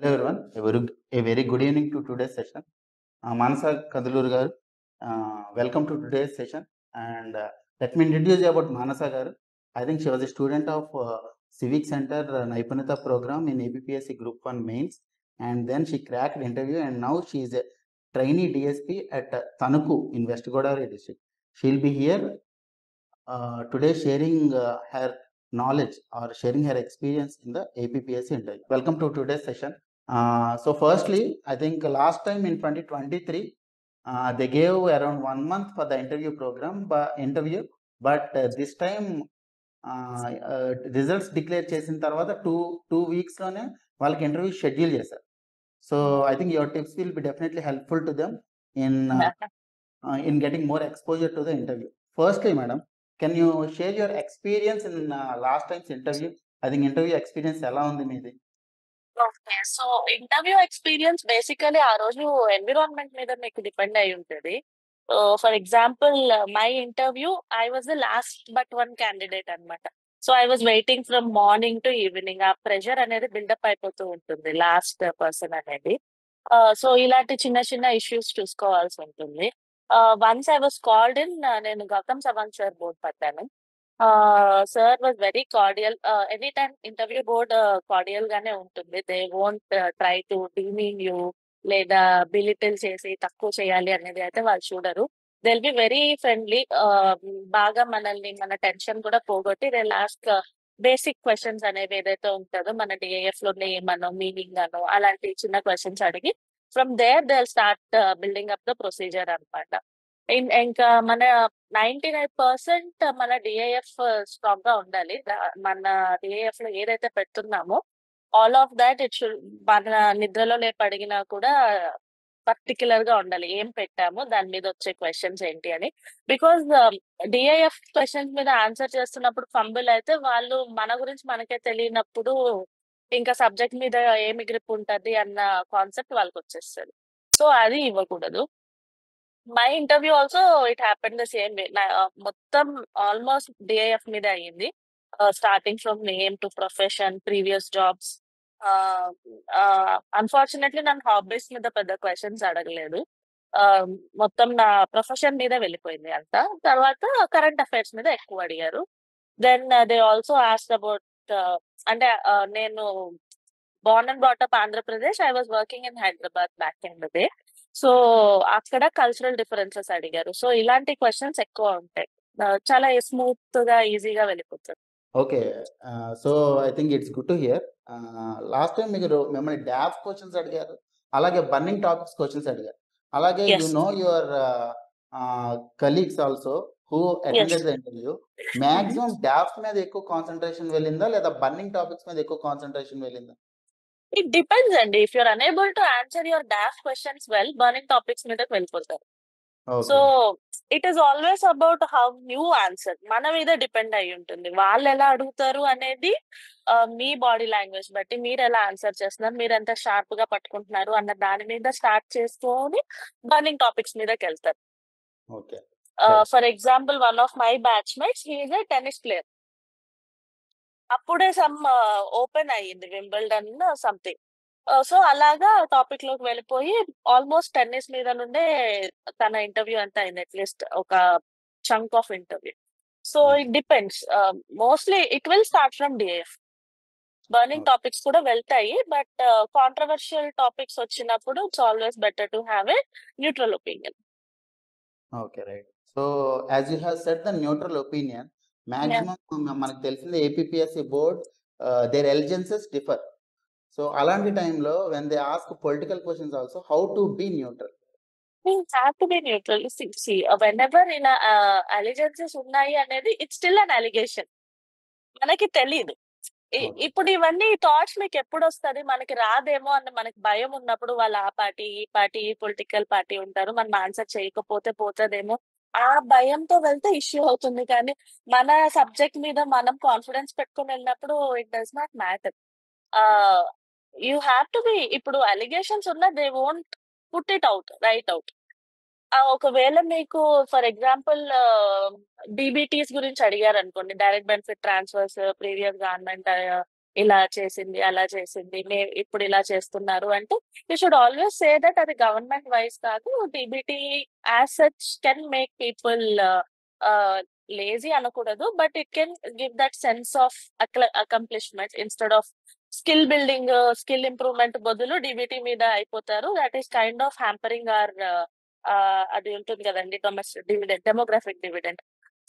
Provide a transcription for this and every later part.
Hello everyone, a very good evening to today's session. Manasa Kadaluru garu, welcome to today's session. And let me introduce you about Manasa garu. I think she was a student of Civic Center Naipunita program in APPSC Group 1 mains, and then she cracked interview, and now she is a trainee DSP at Tanuku in West Godavari district. She'll be here today sharing her knowledge or sharing her experience in the APPSC interview. Welcome to today's session. So firstly, I think last time in 2023, they gave around 1 month for the interview program, but this time results declare చేసిన తర్వాత two వీక్స్లోనే వాళ్ళకి interview schedule చేశారు. So I think your tips will be definitely helpful to them in getting more exposure to the interview. Firstly madam, can you share your experience in last times interview? I think interview experience ఎలా ఉంది మీది? Okay. So interview experience basically ఆ రోజు environment మీద మీకు depend అయ్యి ఉంటది. For example my interview I was the last but one candidate అన్నమాట. So I was waiting from morning to evening. ఆ ప్రెషర్ అనేది బిల్డప్ అయిపోతూ ఉంటుంది లాస్ట్ పర్సన్ అనేది. సో ఇలాంటి చిన్న చిన్న ఇష్యూస్ చూసుకోవాల్సి ఉంటుంది. Once I was called in, నేను గౌతమ్ సవాంగ్ సార్ బోర్డ్ పట్టాను. Sir was very cordial. Any time interview board cordial గానే ఉంటుంది. They won't try to demean you లేదా బిలిటిల్ చేసి తక్కువ చేయాలి అనేది అయితే వాళ్ళు చూడరు. They will be very friendly. బాగా మనల్ని మన టెన్షన్ కూడా పోగొట్టి దే లాస్ట్ బేసిక్ క్వశ్చన్స్ అనేవి ఏదైతే ఉంటుందో మన డిఏఎఫ్ లో నేమ్ అనో మీనింగ్ అనో అలాంటి చిన్న క్వశ్చన్స్ అడిగి from there they start building up the procedure అనమాట. ఇంకా మన 99% మన డిఐఎఫ్ స్ట్రాంగ్ గా ఉండాలి. మన డిఐఎఫ్ లో ఏదైతే పెడుతున్నామో all of that it should మన నిద్రలో లేపి అడిగినా కూడా పర్టికులర్ గా ఉండాలి. ఏం పెట్టాము, దాని మీద వచ్చే క్వశ్చన్స్ ఏంటి అని. బికాస్ డిఐఎఫ్ క్వశ్చన్స్ మీద ఆన్సర్ చేస్తున్నప్పుడు ఫంబుల్ అయితే వాళ్ళు మన గురించి మనకే తెలియనప్పుడు ఇంకా సబ్జెక్ట్ మీద ఏమి గ్రిప్ ఉంటది అన్న కాన్సెప్ట్ వాళ్ళకి వచ్చేస్తుంది. సో అది ఇవ్వకూడదు. My interview also it happen the same way. మొత్తం ఆల్మోస్ట్ డిఐఎఫ్ మీద అయ్యింది. Starting from name to profession, previous jobs. Unfortunately నన్ను హాబీస్ మీద పెద్ద క్వశ్చన్స్ అడగలేదు. మొత్తం నా ప్రొఫెషన్ మీద వెళ్ళిపోయింది అంతా. తర్వాత కరెంట్ అఫైర్స్ మీద ఎక్కువ అడిగారు. Then they also asked about, అంటే నేను Born and brought up Andhra Pradesh, I was working in Hyderabad back in the day. So అక్కడ కల్చరల్ డిఫరెన్సెస్ అడిగారు. సో ఇలాంటి క్వశ్చన్స్ ఎక్కువ ఉంటాయి. చాలా స్మూత్ గా ఈజీగా వెళ్ళిపోతుంది. Okay. So I think it's good to hear. Last time మీరు మిమ్మల్ని డాఫ్ క్వశ్చన్స్ అడిగారు, అలాగే బర్నింగ్ టాపిక్స్ క్వశ్చన్స్ అడిగారు. అలాగే you as know your colleagues also who has attended the interview. Maximum DAF మీద ఎక్కువ కాన్సన్ట్రేషన్ వెళ్ళిందా లేదా బర్నింగ్ టాపిక్స్ మీద ఎక్కువ కాన్సన్ట్రేషన్ వెళ్ళిందా? ఇట్ డిపెండ్స్ అండి. If you're unable to answer your DOF questions well, burning topics మీదకి వెళ్ళిపోతారు. So okay. It is always about how you answer. మన మీద డిపెండ్ అయి ఉంటుంది. వాళ్ళు ఎలా అడుగుతారు అనేది మీ బాడీ లాంగ్వేజ్ బట్టి మీరు ఎలా ఆన్సర్ చేస్తున్నారు, మీరు ఎంత షార్ప్ గా పట్టుకుంటున్నారు అన్న దాని మీద స్టార్ట్ చేసుకొని బర్నింగ్ టాపిక్స్ మీదకి వెళ్తారు. Okay. For example one of my batchmates, he is a tennis player. అప్పుడే సమ్ ఓపెన్ అయ్యింది వింబల్డన్ సంథింగ్. సో అలాగా టాపిక్ లోకి వెళ్ళిపోయి ఆల్మోస్ట్ టెన్నిస్ మీద నుండే తన ఇంటర్వ్యూ అంతా అయింది. అట్లీస్ట్ ఒక chunk of interview. So it depends. Mostly it will start from DF. Burning topics కూడా వెళ్తాయి, బట్ కాంట్రవర్షియల్ టాపిక్స్ వచ్చినప్పుడు it's always better to have a neutral opinion. Okay, right. So as you have said the neutral opinion, maximum మనకు తెలిసింది APPSC board their allegiances differ. So అలాంటి టైంలో when they ask political questions also, how to be neutral? Have to be neutral. Whenever ఇలా అలిజెన్సెస్ ఉన్నాయి అనేది it's still an allegation. మనకి తెలియదు. ఇప్పుడు ఇవన్నీ థాట్స్ మీకు ఎప్పుడు వస్తుంది, మనకి రాదేమో అన్న మనకి భయం ఉన్నప్పుడు వాళ్ళు ఆ పార్టీ ఈ పార్టీ ఈ పొలిటికల్ పార్టీ ఉంటారు, మనం ఆన్సర్ చేయకపోతే పోతుందేమో ఆ భయంతో వెళ్తే ఇష్యూ అవుతుంది. కానీ మన సబ్జెక్ట్ మీద మనం కాన్ఫిడెన్స్ పెట్టుకుని వెళ్ళినప్పుడు it does not matter. You have to be. ఇప్పుడు అలిగేషన్స్ ఉన్నా they won't put it out, right out. ఒకవేళ మీకు ఫర్ ఎగ్జాంపుల్ డీబీటీస్ గురించి అడిగారు అనుకోండి, direct benefit transfers, previous government ఇలా చేసింది, అలా చేసింది, మేము ఇప్పుడు ఇలా చేస్తున్నారు అంటే you should always say that అది గవర్నమెంట్ వైజ్ కాదు. DBT as such can make people lazy అనకూడదు, but it can give that sense of accomplishment instead of skill building, skill improvement బదులు డిబిటీ మీద అయిపోతారు. That is kind of hampering or అది ఉంటుంది కదండి dividend, demographic dividend.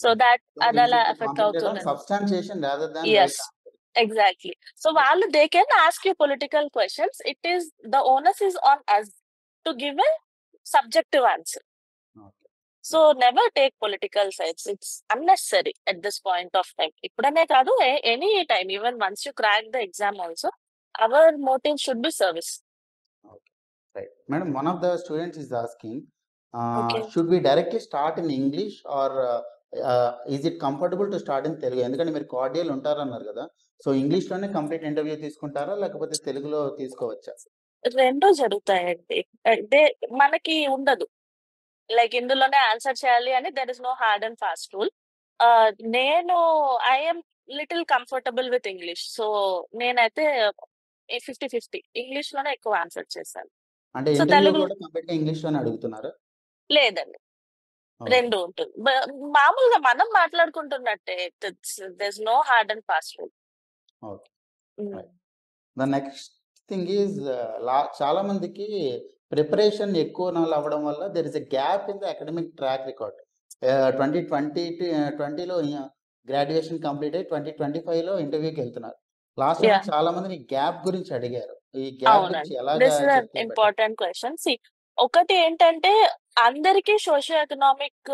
So that So అది we అలా should effect concentrate on అవుతుంది. substantiation rather than right yes, answer. Exactly. So Okay. వాళ్ళు they can ask you political questions. It is the onus is on us to give a subjective answer. Okay. So never take political sides. It's unnecessary at this point of time. ఇప్పుడనే కాదు, any time, even once you crack the exam also our motive should be service. Okay. Right. Madam, one of the students is asking, okay. should we directly start in English or is it comfortable to start in Telugu? ఎందుకంటే మీరు cordial ఉంటారన్నారు కదా, so English లోనే complete interview తీసుకుంటారా లేకపోతే తెలుగులో తీసుకోవచ్చా? రెండు జరుగుతాయండి. అంటే మనకి ఉండదు లైక్ ఇందులోనే ఆన్సర్ చేయాలి అని. There is no hard and fast rule. నేను I'm little comfortable with English. సో నేనైతే 50-50 ఇంగ్లీష్ లోనే ఎక్కువ ఆన్సర్ చేశాను. అంటే సో ఇంటర్వ్యూ తెలుగు కూడా కంప్లీట్ గా ఇంగ్లీష్ లోనే అడుగుతున్నారా? లేదండి, Okay. రెండు ఉంటుంది. మామూలుగా మనం మాట్లాడుకుంటున్నట్టే. There no hard and fast rule. Okay. Right. The next thing is చాలా మందికి ప్రిపరేషన్ ఎక్కువ నాళ్ళు అవ్వడం వల్ల there is a gap in the academic track record. 2020లో గ్రాడ్యుయేషన్ కంప్లీట్ అయ్యి 2025లో ఇంటర్వ్యూకి వెళ్తున్నారు. Last time Yeah. చాలా మంది గ్యాప్ గురించి అడిగారు. ఈ గ్యాప్ గురించి అవునండి, ఎలాగా దిస్ ఇస్ చెప్తే better? Important question. ఒకటి ఏంటంటే అందరికీ సోషియో ఎకనామిక్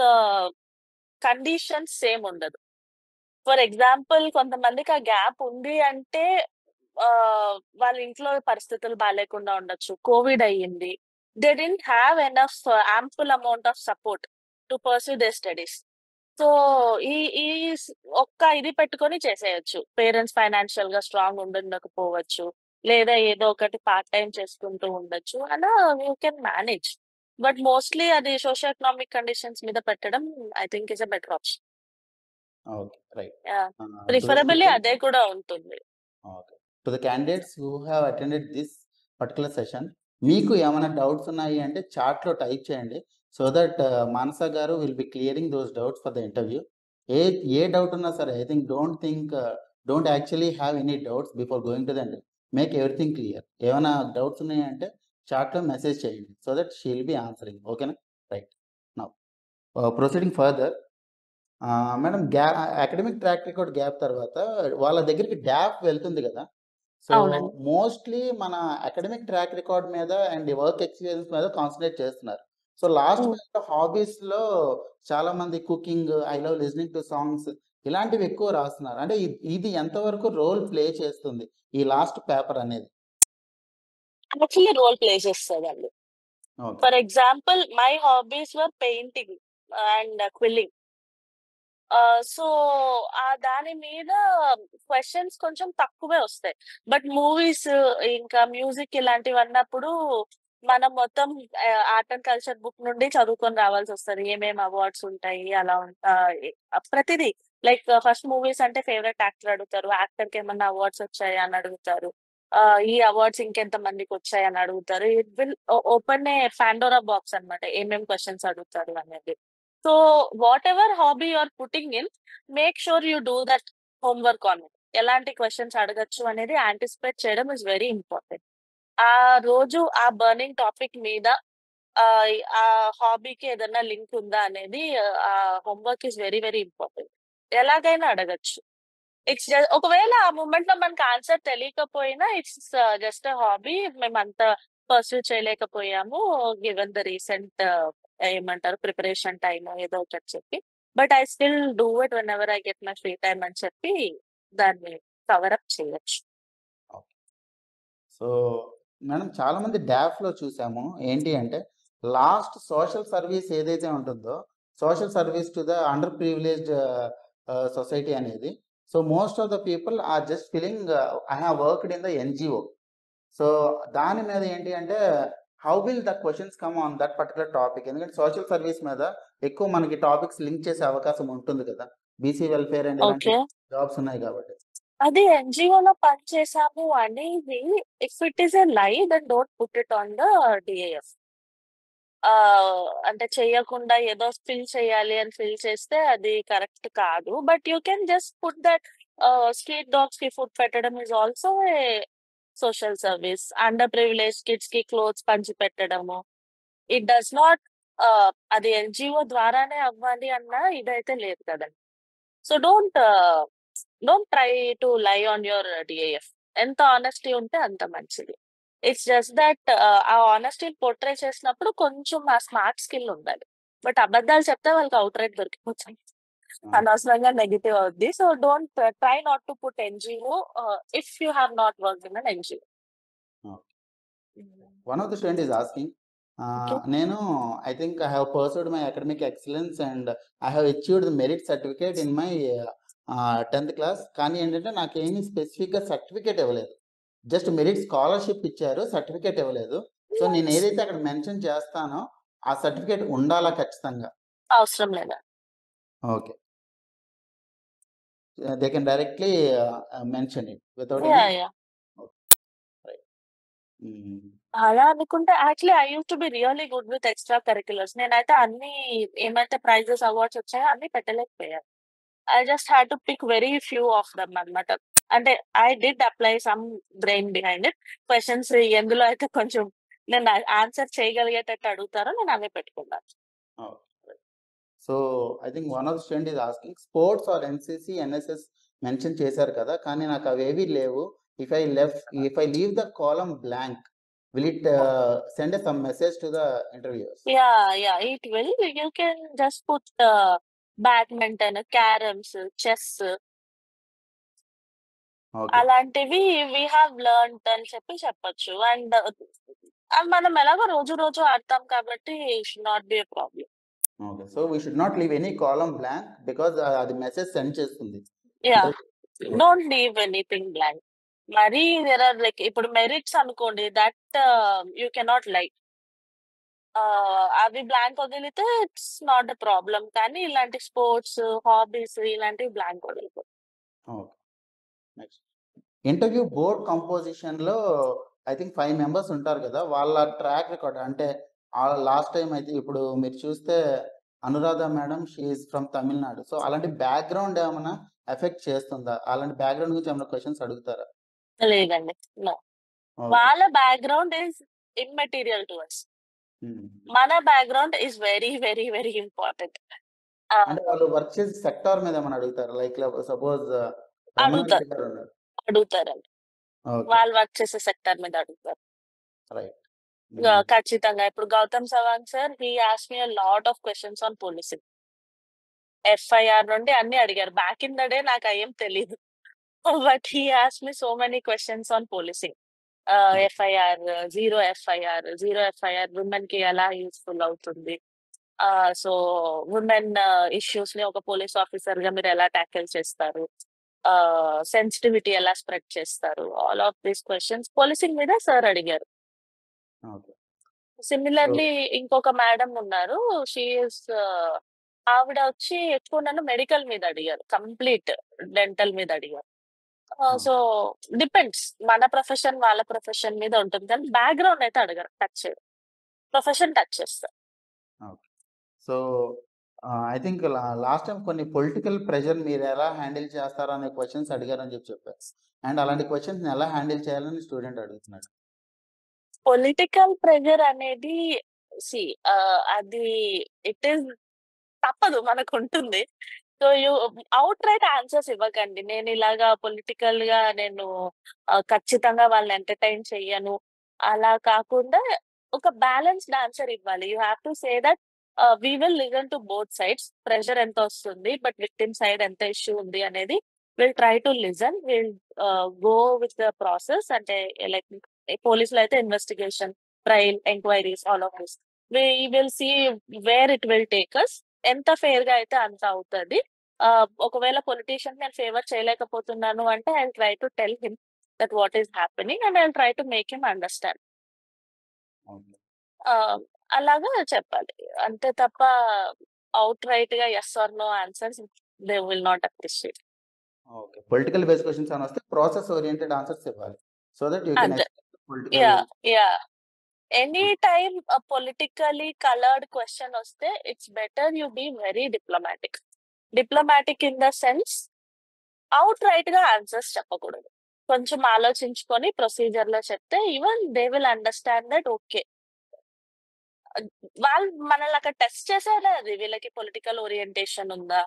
కండిషన్స్ సేమ్ ఉండదు. ఫర్ ఎగ్జాంపుల్ కొంతమందికి ఆ గ్యాప్ ఉంది అంటే వాళ్ళ ఇంట్లో పరిస్థితులు బాగాలేకుండా ఉండొచ్చు, కోవిడ్ అయ్యింది, they didn't have enough ample amount of support to pursue they studies. So ఈ ఈ ఒక్క ఇది పెట్టుకొని చేసేయచ్చు. పేరెంట్స్ ఫైనాన్షియల్ గా స్ట్రాంగ్ ఉండకపోవచ్చు, లేదా ఏదో ఒకటి పార్ట్ టైం చేసుకుంటూ ఉండొచ్చు, అలా you can manage. But mostly అది సోషియో ఎకనామిక్ కండిషన్స్ మీద పెట్టడం I think is a better option. Okay, right. Preferably అదే కూడా ఉంటుంది. Okay. To the candidates who have attended this particular session, మీకు ఏమైనా డౌట్స్ ఉన్నాయి అంటే చాట్లో టైప్ చేయండి. So that Manasa garu will be clearing those doubts for the interview. ఏ డౌట్ ఉన్నా సరే, I think don't actually have any doubts before going to the interview. Make everything clear. ఏమైనా డౌట్స్ ఉన్నాయంటే చాట్లో మెసేజ్ చేయండి so that she will be answering. ఓకేనా? Right. Now proceeding further, madam, academic track record gap తర్వాత వాళ్ళ దగ్గరికి DAP వెళ్తుంది కదా, సో అవునండి. మోస్ట్లీ మన అకాడమిక్ ట్రాక్ రికార్డ్ మీద అండ్ వర్క్ ఎక్స్పీరియన్స్ మీద కాన్సన్ట్రేట్ చేస్తున్నారు. సో లాస్ట్ హాబీస్ లో చాలా మంది cooking, I love listening to songs, ఇలాంటివి ఎక్కువ రాస్తున్నారు. అంటే ఇది ఎంతవరకు రోల్ ప్లే చేస్తుంది ఈ లాస్ట్ పేపర్ అనేది? యాక్చువల్లీ రోల్ ప్లే చేస్తుందండి. Okay. For example my hobbies were painting and quilling. So దాని మీద క్వశ్చన్స్ కొంచెం తక్కువే వస్తాయి. బట్ మూవీస్ ఇంకా మ్యూజిక్ ఇలాంటివి అన్నప్పుడు మనం మొత్తం ఆర్ట్ అండ్ కల్చర్ బుక్ నుండి చదువుకొని రావాల్సి వస్తుంది. ఏమేమి అవార్డ్స్ ఉంటాయి అలా ప్రతిదీ. లైక్ ఫస్ట్ మూవీస్ అంటే ఫేవరెట్ యాక్టర్ అడుగుతారు, యాక్టర్ కి ఏమన్నా అవార్డ్స్ వచ్చాయి అని అడుగుతారు, ఈ అవార్డ్స్ ఇంకెంత మందికి వచ్చాయి అని అడుగుతారు. It will open a Pandora box అన్నమాట, ఏమేమి క్వశ్చన్స్ అడుగుతారు అనేది. So whatever hobby you are putting in, make sure you do that homework on it. ఎలాంటి క్వశ్చన్స్ అడగచ్చు అనేది యాంటిసిపేట్ చేయడం ఇస్ వెరీ ఇంపార్టెంట్. ఆ రోజు ఆ బర్నింగ్ టాపిక్ మీద ఆ హాబీకి ఏదైనా లింక్ ఉందా అనేది ఆ homework is very very important. ఎలాగైనా అడగచ్చు. ఇట్స్ ఒకవేళ ఆ మూమెంట్ లో మనకి ఆన్సర్ తెలియకపోయినా ఇట్స్ జస్ట్ హాబీ, మేము అంత పర్సూ చేయలేకపోయాము గివెన్ ద రీసెంట్ ఏమంటారు ప్రిపరేషన్ టైమ్ ఏదో ఒకటి చెప్పి, but I still do it when ever I get my free time అని చెప్పి దాన్ని కవర్ అప్ చేయొచ్చు. సో మేడం, చాలా మంది డాఫ్ లో చూసాము ఏంటి అంటే లాస్ట్ సోషల్ సర్వీస్ ఏదైతే ఉంటుందో, social service to the underprivileged society అనేది, so most of the people are just feeling I have worked in the NGO. సో దాని మీద ఏంటి అంటే how will the questions come on that particular topic? ఎందుకంటే social service మీద ఎక్కువ మనకి టాపిక్స్ లింక్ చేసే అవకాశం ఉంటుంది కదా, బీసీ వెల్ఫేర్ అండ్ ఇలాంటి ఓకే. జాబ్స్ ఉన్నాయి కాబట్టి. అది ఎన్‌జీఓలో పని చేశాము అనేది if it is a lie then don't put it on the DAF. అంటే చెయ్యకుండా ఏదో ఫిల్ చేయాలి అని ఫిల్ చేస్తే అది కరెక్ట్ కాదు. But you can just put that street డాగ్స్‌కి ఫుడ్ పెట్టడం is also a social service. Underprivileged కిడ్స్‌కి క్లోత్స్ పంచిపెట్టడము. ఇట్ డస్ నాట్ అది ఎన్‌జీఓ ద్వారానే అవ్వాలి అన్న ఇదైతే లేదు కదండీ. So don't try to lie on your DAF. ఎంత ఆనెస్టీ ఉంటే అంత మంచిది. ఇట్స్ జస్ట్ దట్ ఆ ఆనెస్టీని పోర్ట్రే చేసినప్పుడు కొంచెం ఆ స్మార్ట్ స్కిల్ ఉండాలి. బట్ అబద్ధాలు చెప్తే వాళ్ళకి ఔట్‌రైట్ దొరికిపోతుంది. అనవసరంగా నెగెటివ్ అవుద్ది. So don't try not to put NGO if you have not worked in an NGO. One of the student is asking, okay. నేను I think I have pursued my academic excellence and I have achieved the merit certificate in my 10th class. కానీ ఏంటంటే నాకేమీ స్పెసిఫిక్‌గా certificate ఇవ్వలేదు. Just merit scholarship ఇచ్చారు. Certificate ఇవ్వలేదు. So నేను ఏదైతే అక్కడ మెన్షన్ చేస్తానో ఆ సర్టిఫికేట్ ఉండాలా ఖచ్చితంగా? అవసరం లేదా? Okay. They can directly mention it without any. Yeah! Right. Hmm. అలా అనుకుంటే actually I used to be really good with extra curriculars. నేనైతే అన్ని ఏమైతే ప్రైజెస్, అవార్డ్స్ వచ్చాయో అన్ని పెట్టలేకపోయాను. I just had to pick very few of them అన్నమాట. అంటే I did apply some brain behind it. Questions ఎందులో అయితే కొంచెం నేను ఆన్సర్ చేయగలిగేటట్టు అడుగుతారో నేను అవే పెట్టుకున్నాను. Oh, right. So I think one of the student is asking sports or NCC, NSS mention చేశారు కదా! కానీ నాకు అవేవీ లేవు. If I leave the column blank will it send some message to the interviewers? Yeah! It will. You can just put badminton, carroms, chess okay. అలాంటివి we have learned అని చెప్పొచ్చు. And అవి మనం ఎలాగో రోజు ఆడతాం కాబట్టి it should not be a problem. Okay. So we should not leave any column blank because అది మెసేజ్ సెండ్ చేస్తుంది. Yeah! Okay. Don't leave anything blank. మరి దేర్ ఆర్ లైక్ ఇప్పుడు మెరిట్స్ అనుకోండి దట్ యూ కెనాట్ లై. అవి blank వదిలితే it's not a problem. కానీ ఇలాంటి sports, hobbies ఇలాంటివి బ్లాంక్ వదలకూడదు. ఓకే. నెక్స్ట్ ఇంటర్వ్యూ బోర్డ్ కంపోజిషన్‌లో ఐ థింక్ 5 మెంబర్స్ ఉంటారు కదా! వాళ్ళ ట్రాక్ రికార్డ్ అంటే లాస్ట్ టైమ్ అయితే ఇప్పుడు మీరు చూస్తే Anuradha madam she is from Tamil Nadu. So అలాంటి బ్యాక్‌గ్రౌండ్ ఏమన్నా ఎఫెక్ట్ చేస్తుందా? అలాంటి బ్యాక్‌గ్రౌండ్ గురించి ఏమైనా క్వెషన్స్ అడుగుతారా? లేదండి. నో. ఓకే. వాళ్ళ background is immaterial to us. Hmm. మన బ్యాక్‌గ్రౌండ్ ఈస్ వెరీ ఇంపార్టెంట్. అంటే వాళ్ళు వర్క్ చేసే సెక్టార్ మీద ఏమైనా అడుగుతారా? లైక్ సపోజ్ రమణ అడుగుతారు. రెడ్డి గారు ఉన్నారు. అడుగుతారండి. ఓకే. వాళ్ళు వర్క్ చేసే సెక్టార్ మీద అడుగుతారు. రైట్. హ్మ్. ఖచ్చితంగా. ఇప్పుడు 'Gautam Sawang' sir he asked me a lot of questions on policing. FIR నుండి అన్నీ అడిగారు. బ్యాక్ ఇన్ ద డే నాకయేం తెలీదు. But he asked me so many questions on policing. FIR, zero FIR విమెన్‌కి ఎలా యూజ్‌ఫుల్ అవుతుంది? సో వుమెన్ ఇష్యూస్‌ని ఒక పోలీస్ ఆఫీసర్‌గా మీరు ఎలా టాకిల్ చేస్తారు? సెన్సిటివిటీ ఎలా స్ప్రెడ్ చేస్తారు? All of these questions policing మీద సార్ అడిగారు. ఓకే. సో సిమిలర్‌లీ ఇంకొక మేడమ్ ఉన్నారు. షీ ఈస్ ఆవిడ వచ్చి ఎక్కువ నన్ను మెడికల్ మీద అడిగారు. కంప్లీట్ డెంటల్ మీద అడిగారు. So depends. మన ప్రొఫెషన్, వాళ్ళ ప్రొఫెషన్ మీద ఉంటుంది. కానీ బ్యాక్‌గ్రౌండ్ అయితే అడగరు. టచ్ చేయరు. ప్రొఫెషన్ టచ్ చేస్తారు. Okay. So I think last time కొన్ని పొలిటికల్ ప్రెషర్ మీరు ఎలా హ్యాండిల్ చేస్తారో అనే క్వెషన్స్ అడిగారని చెప్పారు. అండ్ అలాంటి క్వెషన్స్‌ని ఎలా హ్యాండిల్ చేయాలని స్టూడెంట్ అడుగుతున్నాడు. పొలిటికల్ ప్రెషర్ అనేది సీ అది ఇట్ ఈస్ తప్పదు మనకుంటుంది. సో ఔట్‌రైట్ ఆన్సర్స్ ఇవ్వకండి. నేనిలాగా పొలిటికల్‌గా నేను ఖచ్చితంగా వాళ్ళని ఎంటర్‌టైన్ చెయ్యను. అలా కాకుండా ఒక బ్యాలెన్స్‌డ్ ఆన్సర్ ఇవ్వాలి. You have to say that we will listen to both sides. Pressure ఎంతొస్తుంది, బట్ విక్టిమ్ సైడ్ ఎంత ఇష్యూ ఉంది అనేది will try to listen. Go with the process. అంటే లైక్ పోలీసులో అయితే investigation, trial, enquiries all of this. We will see where it will take us. ఎంత ఫెయిర్‌గా అయితే అంత అవుతది. ఒకవేళ పొలిటీషియన్‌కి నేను ఫేవర్ చేయలేకపోతున్నాను అంటే I will try to tell him that what is happening and I will try to make him understand. Okay. Ah, అలాగా చెప్పాలి. అంతే తప్ప ఔట్‌రైట్‌గా yes or no answers they will not appreciate. Okay. Political based questions అని వస్తే process oriented answers ఇవ్వాలి. So that you can అంతే. Explain political. Yeah! Any time politically coloured question వస్తే it's better you be very diplomatic. Diplomatic in the sense out రైట్‌గా answers చెప్పకూడదు. కొంచెం ఆలోచించుకొని ప్రొసీజర్‌లో చెప్తే even they will understand that okay. వాళ్ళు మనల్ని అక్కడ టెస్ట్ చేసేదే అది. వీళ్ళకి పొలిటికల్ ఓరియంటేషన్ ఉందా?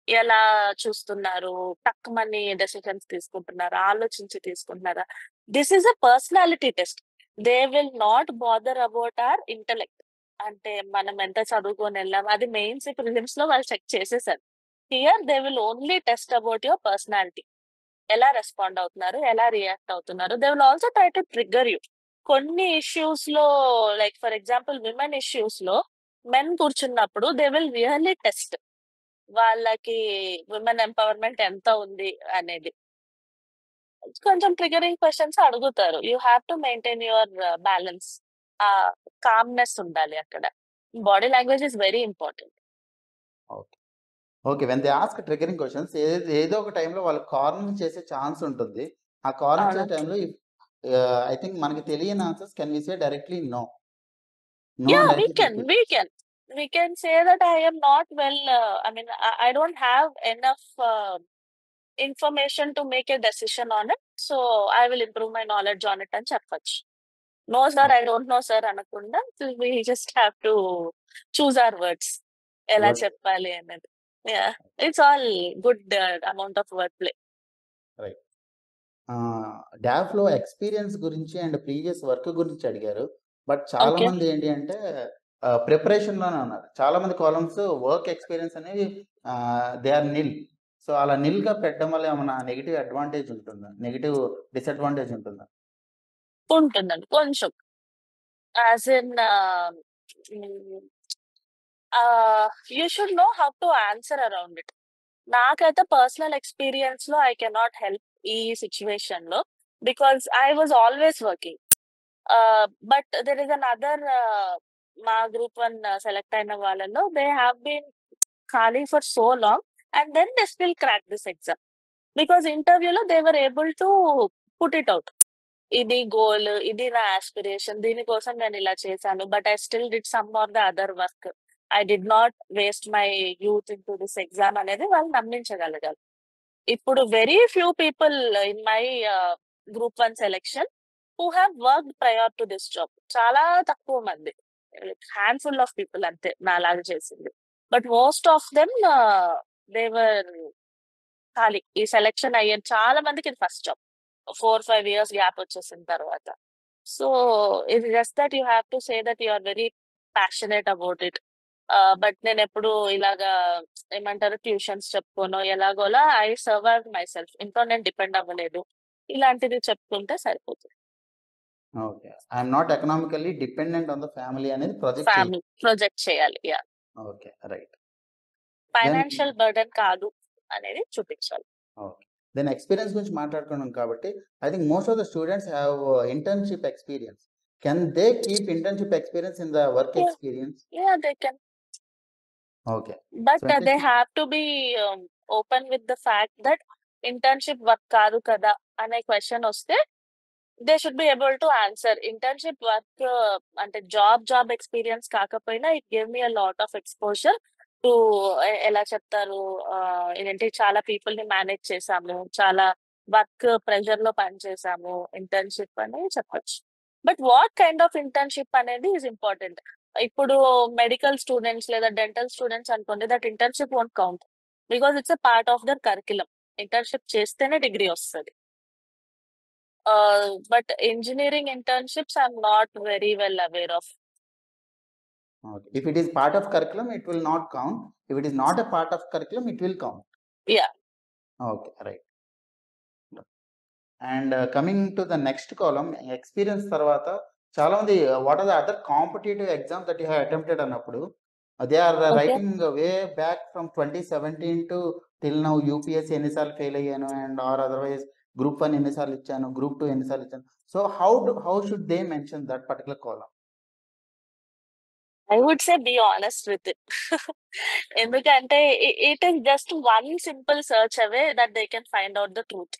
ఎలా చూస్తున్నారు? టక్‌మని డెసిషన్స్ తీసుకుంటున్నారా? ఆలోచించి తీసుకుంటున్నారా? This is a personality test. They will not bother about our intellect. అంటే మనం ఎంత చదువుకొని అది మెయిన్స్, ప్రిలిమ్స్‌లో వాళ్ళు చెక్ చేసేసారు. Here they will only test about your personality. ఎలా రెస్పాండ్ అవుతున్నారు? ఎలా రియాక్ట్ అవుతున్నారు? They will also try to trigger you. కొన్ని ఇష్యూస్‌లో లైక్ ఫర్ ఎగ్జాంపుల్ విమెన్ ఇష్యూస్‌లో మెన్ కూర్చున్నప్పుడు దే విల్ రియల్లీ టెస్ట్. వాళ్ళకి విమెన్ ఎంపవర్‌మెంట్ ఎంత ఉంది అనేది. కొంచెం ట్రిగ్గరింగ్ క్వెషన్స్ అడుగుతారు. You have to maintain your balance. Calmness ఉండాలి అక్కడ. Body language is very important. Okay. Okay. When they ask triggering questions ఏదో ఒక టైంలో వాళ్ళు కార్నరింగ్ చేసే ఛాన్స్ ఉంటుంది. ఆ కార్నర్ అవును. చేసే టైంలో ఐ థింక్ మనకి తెలియని answers can we say directly no. No Yeah, అని we అయితే can. చెప్పేయొచ్చు. We can. We can say that I am not well. I mean, I don't have enough information to make a decision on it. So I will improve my knowledge on it అని చెప్పొచ్చు. No, sir, I don't know, sir అనకుండా we just have to choose our words. ఎలా words. చెప్పాలి అనేది. Yeah, it's all good amount of wordplay. Right. డాఫ్‌లో experience గురించి and previous work గురించి అడిగారు. But Okay. చాలామంది ఏంటి అంటే ప్రిపరేషన్‌లోనే ఉన్నారు. చాలామంది కాలమ్స్ వర్క్ ఎక్స్‌పీరియన్స్ అనేవి దే ఆర్ నిల్. సో, అలా నిల్‌గా పెట్టడం వల్ల ఏమన్నా నెగెటివ్ అడ్వాంటేజ్ ఉంటుందా? నెగెటివ్ డిసడ్వాంటేజ్ ఉంటుందా? ఉంటుందండి కొంచెం. As in you should know how to answer around it. నాకైతే పర్సనల్ ఎక్స్‌పీరియన్స్‌లో ఐ కెనాట్ హెల్ప్ ఈ సిట్యుయేషన్‌లో. Because I was always working. But there is another మా గ్రూప్ 1 సెలెక్ట్ అయిన వాళ్ళలో దే హావ్ బీన్ ఖాళీ for so long and then they still crack this exam. Because ఇంటర్వ్యూలో they were able to put it out. ఇది goal, ఇది నా aspiration. దీనికోసం నేను ఇలా చేశాను. But I still did some or the other work. I did not waste my youth into this exam అనేది వాళ్ళు నమ్మించగలగాలి. ఇప్పుడు very few people in my group 1 selection who have worked prior to this job. చాలా తక్కువ మంది. Handful of people అంతే నాలాగా చేసింది. But most of them they were ఖాళీ. ఈ సెలక్షన్ అయ్యారు. చాలా మందికి ఇది ఫస్ట్ జాబ్. 4, 5 ఇయర్స్ గ్యాప్ వచ్చేసిన తర్వాత. So, it's just that you have to say that you are very passionate about it. But నేనెప్పుడు ఇలాగా ఏమంటారు ట్యూషన్స్ చెప్పుకోనో ఎలాగోలా ఐ సర్వైవ్డ్ మైసెల్ఫ్. ఇంట్లో నేను డిపెండ్ అవ్వలేదు. ఇలాంటిది చెప్పుకుంటే సరిపోతుంది. Okay. I'm not economically dependent on the family అనేది ప్రొజెక్ట్ చేయాలి. ఫ్యామిలీ ప్రొజెక్ట్ చేయాలి. Yeah! Okay. Right. Then financial burden కాదు అనేది చూపించాలి. ఓకే. దెన్ ఎక్స్‌పీరియన్స్ గురించి మాట్లాడుకున్నాం కాబట్టి, I think most of the students have internship experience. Can they keep internship experience in the work yeah! Experience? Yeah! They can. Okay. But so, they internship have to be open with the fact that internship work కాదు కదా అనే question వస్తే they should be able to answer. Internship work అంటే job experience కాకపోయినా it gave me a lot of exposure to ఎలా చెప్తారు ఏంటంటే చాలా పీపుల్‌ని మేనేజ్ చేశాము. చాలా వర్క్ ప్రెషర్‌లో పనిచేశాము. ఇంటర్న్‌షిప్ అని చెప్పొచ్చు. But what kind of internship అనేది ఈస్ ఇంపార్టెంట్. ఇప్పుడు మెడికల్ స్టూడెంట్స్ లేదా డెంటల్ స్టూడెంట్స్ అనుకోండి that internship won't count. Because it's a part of their curriculum. Internship చేస్తేనే డిగ్రీ వస్తది. But engineering internships, I'm not very well aware of. Okay. If it is part of curriculum, it will not count. If it is not a part of curriculum, it will count. Yeah. Okay, right. And coming to the next column, experience తర్వాత చాలా మంది what are the other competitive exams that you have attempted అన్నప్పుడు they are Okay. writing way back from 2017 to till now UPSC ఎన్నిసార్లు fail అయ్యాను and or otherwise group 1 ఎన్నిసార్లు ఇచ్చాను, group 2 ఎన్నిసార్లు ఇచ్చాను. So how should they mention that particular column? I would say be honest with it. ఎందుకంటే it is just one simple search away that they can find out the truth.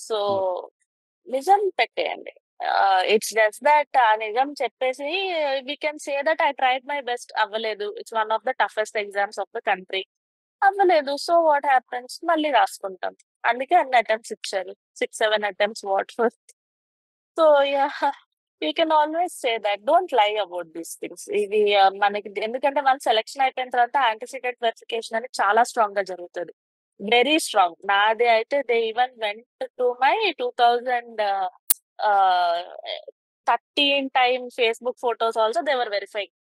So నిజం పెట్టేయండి. It's just that ఆ నిజం చెప్పేసి we can say that I tried my best, అవ్వలేదు. It's one of the toughest exams of the country, అవ్వలేదు. So what happens, మళ్ళీ రాసుకుంటాం. అందుకే అన్ని అటెంప్ట్స్ ఇచ్చారు, 6-7 attempts what for. So ya, you can always say that, don't lie about these things. ఇవి మనకి ఎందుకంటే మన సెలెక్షన్ అయిపోయిన తర్వాత యాంటిసిడెంట్ వెరిఫికేషన్ అనేది చాలా స్ట్రాంగ్ గా జరుగుతుంది, వెరీ స్ట్రాంగ్. నాది అయితే they even went to my 2013 time Facebook photos also, they were verifying.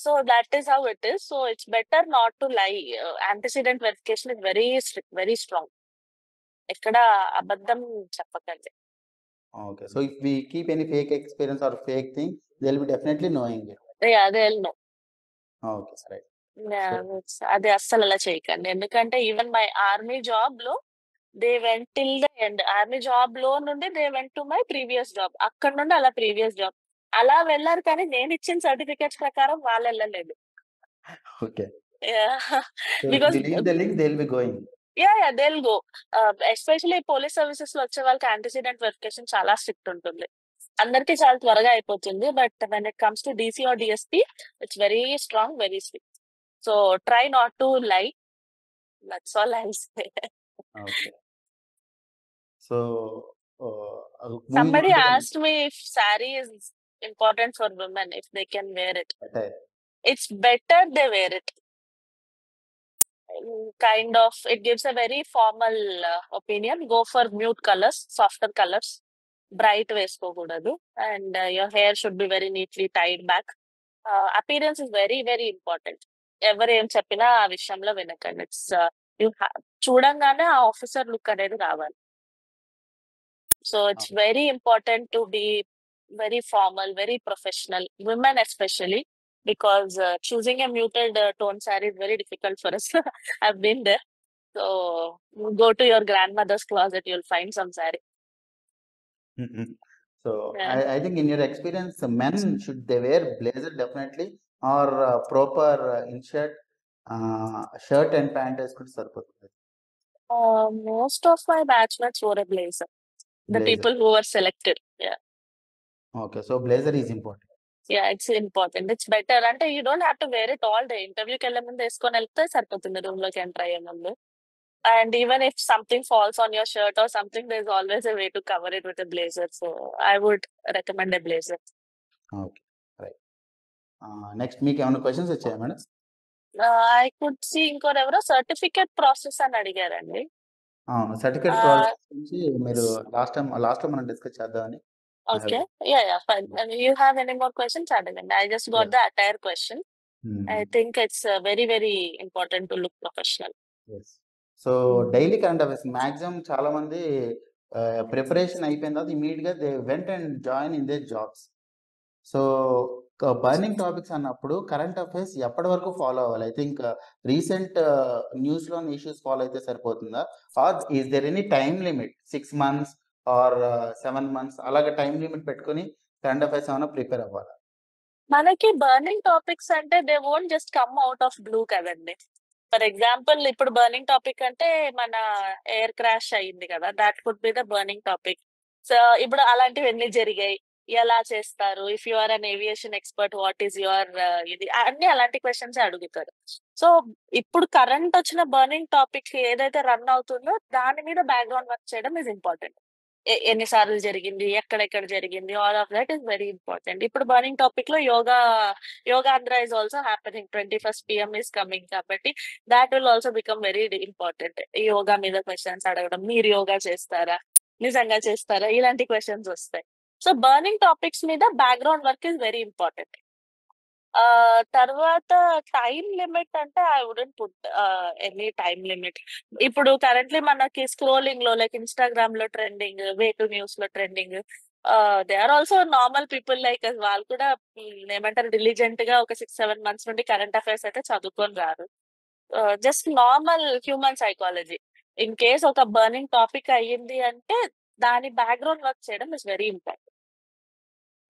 So that is how it is. So it's better not to lie. Antecedent verification is very strict, very strong. ఎక్కడ అబద్ధం చెప్పకండి. Okay, so if we keep any fake experience or fake thing, they'll be definitely knowing it. అదే no. Okay, right. అది అస్సలు అలా చేయకండి. ఎందుకంటే even my army job లో they went till the end. Army job లో నుండి they went to my previous job, అక్కడ నుండి అలా ప్రీవియస్ జాబ్ అలా వెళ్ళారు. కానీ నేను ఇచ్చిన సర్టిఫికేట్స్ ప్రకారం వాళ్ళు వెళ్ళలేదు. Okay. So if because we leave the link, they'll be going. Yeah they will go. Especially police services లో వచ్చే వాళ్ళకి యాంటిసిడెంట్ వెరిఫికేషన్ చాలా స్ట్రిక్ట్ ఉంటుంది. అందరికి చాలా త్వరగా అయిపోతుంది, but when it comes to DC or DSP it's very strong, very strict. So try not to lie, that's all I will say. Okay. So moving Somebody on to asked me if saree is important for women, if they can wear it. attire. It's better they wear it. Kind of, it gives a very formal opinion. Go for mute colors, softer colors. Bright వేసుకోకూడదు. And your hair should be very neatly tied back. Appearance is very, very important. ఎవరు ఏం చెప్పినా ఆ విషయంలో వినకండి. It's చూడంగానే ఆ officer look అనేది రావాలి. So it's very important to be very formal, very professional, women especially, because choosing a muted tone saree is very difficult for us. I've been there. So go to your grandmother's closet, you'll find some saree. So Yeah. I think in your experience, men should they wear blazer definitely, or proper in-shirt, shirt and pant వేసుకుంటే సరిపోతుంది. Most of my batchmates wore a blazer. The Blazer. people who were selected. Yeah. Okay, so blazer is important. Yeah, it's important. It's better. అంటే you don't have to wear it all day. ఇంటర్వ్యూకి వెళ్ళే ముందు వేసుకొని వెళ్తే సరిపోతుంది room లోకి enter అయ్యే ముందు. And even if something falls on your shirt or something, there's always a way to cover it with a blazer. So I would recommend a blazer. Okay, right. Next మీకు ఏమైనా questions వచ్చాయా madam? I could see ఇంకోటి ఎవరో certificate process అని అడిగారండి. అవును, certificate process గురించి మీరు లాస్ట్ టైం మనం డిస్కస్ చేద్దామని. Okay. Yeah, fine. And you have any more questions? అడగండి. I just got Yes. the attire question. I think it's very, very important to look professional. Yes. So daily current affairs maximum చాలా మంది preparation అయిపోయిన తర్వాత immediate గా they went and join in their jobs. So burning topics అన్నప్పుడు current affairs ఎప్పటి వరకు follow అవ్వాలి? I think recent news లోని ఇష్యూస్ ఫాలో అయితే సరిపోతుందా, or is there any time limit 6 months or 7 months అలాగే టైం లిమిట్ పెట్టుకుని కరెంట్ అఫైర్స్ ఏమైనా ప్రిపేర్ అవ్వాలి? మనకి బర్నింగ్ టాపిక్స్ అంటే they won't just come out of blue కదండి. ఫర్ ఎగ్జాంపుల్ ఇప్పుడు బర్నింగ్ టాపిక్ అంటే మన ఎయిర్ క్రాష్ అయ్యింది కదా, that could be the burning topic. So ఇప్పుడు అలాంటివి ఎన్ని జరిగాయి, ఎలా చేస్తారు, if you are an aviation expert what is your ఇది, అన్ని అలాంటి క్వశ్చన్స్ అడుగుతారు. సో ఇప్పుడు కరెంట్ వచ్చిన బర్నింగ్ టాపిక్ ఏదైతే రన్ అవుతుందో దాని మీద బ్యాక్గ్రౌండ్ వర్క్ చేయడం ఇస్ ఇంపార్టెంట్. ఎన్నిసార్లు జరిగింది, ఎక్కడెక్కడ జరిగింది, all of that is very important. ఇప్పుడు బర్నింగ్ టాపిక్ లో Yogandhra is also happening, 21st PM is coming కాబట్టి that will also become very important. Yoga మీద క్వశ్చన్స్ అడగడం, మీరు యోగా చేస్తారా, నిజంగా చేస్తారా, ఇలాంటి క్వశ్చన్స్ వస్తాయి. సో బర్నింగ్ టాపిక్స్ మీద background work is very important. తర్వాత టైం లిమిట్ అంటే I wouldn't put any time limit. ఇప్పుడు కరెంట్లీ మనకి స్క్రోలింగ్ లో లైక్ ఇన్స్టాగ్రామ్ లో ట్రెండింగ్, వే టు న్యూస్ లో trending, they are also normal people like వాళ్ళు కూడా ఏమంటారు డిలిజెంట్ గా ఒక 6-7 months నుండి కరెంట్ అఫైర్స్ అయితే చదువుకొని రారు. Just normal human psychology. In case ఒక బర్నింగ్ టాపిక్ అయ్యింది అంటే దాని బ్యాక్గ్రౌండ్ వర్క్ చేయడం is very important.